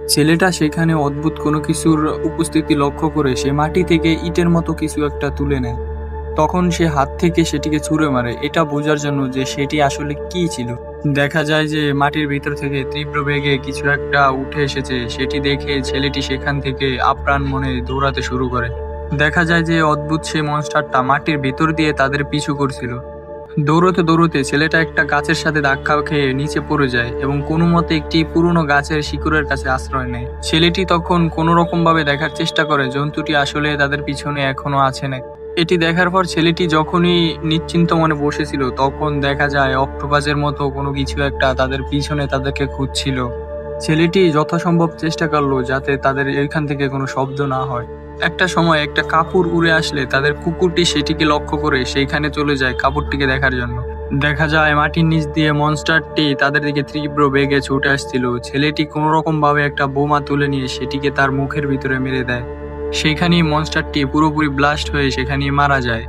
ছেলেটা সেখানে অদ্ভুত কোনো কিছুর উপস্থিতি লক্ষ্য করে সে মাটি থেকে ইটের মতো কিছু একটা তুলে নেয়। তখন সে হাত থেকে সেটিকে ছুঁড়ে মারে, এটা বোঝার জন্য যে সেটি আসলে কি ছিল। দেখা যায় যে মাটির ভিতর থেকে তীব্র বেগে কিছু একটা উঠে এসেছে, সেটি দেখে ছেলেটি সেখান থেকে আপ্রাণ মনে দৌড়াতে শুরু করে। দেখা যায় যে অদ্ভুত সেই মনস্টারটা মাটির ভিতর দিয়ে তাদের পিছু করছিল। দৌড়তে দৌড়তে ছেলেটা একটা গাছের সাথে ধাক্কা খেয়ে নিচে পড়ে যায় এবং কোনো মতে একটি পুরনো গাছের শিকড়ের কাছে আশ্রয় নেয়। ছেলেটি তখন কোনো রকম ভাবে দেখার চেষ্টা করে জন্তুটি আসলে তাদের পিছনে এখনো আছে না। এটি দেখার পর ছেলেটি যখনই নিশ্চিন্ত মনে বসেছিল, তখন দেখা যায় অক্টোপাসের মতো কোনো কিছু একটা তাদের পিছনে তাদেরকে খুঁজছিল। ছেলেটি যথাসম্ভব চেষ্টা করলো যাতে তাদের এখান থেকে কোনো শব্দ না হয়। একটা সময় একটা কাপড় উড়ে আসলে তাদের কুকুরটি সেটিকে লক্ষ্য করে সেইখানে চলে যায় কাপড়টিকে দেখার জন্য। দেখা যায় মাটির নিচ দিয়ে মনস্টারটি তাদের দিকে তীব্র বেগে ছুটে আসছিল। ছেলেটি কোনো রকম ভাবে একটা বোমা তুলে নিয়ে সেটিকে তার মুখের ভিতরে মেরে দেয়। সেইখানেই মনস্টারটি পুরোপুরি ব্লাস্ট হয়ে সেখানেই মারা যায়।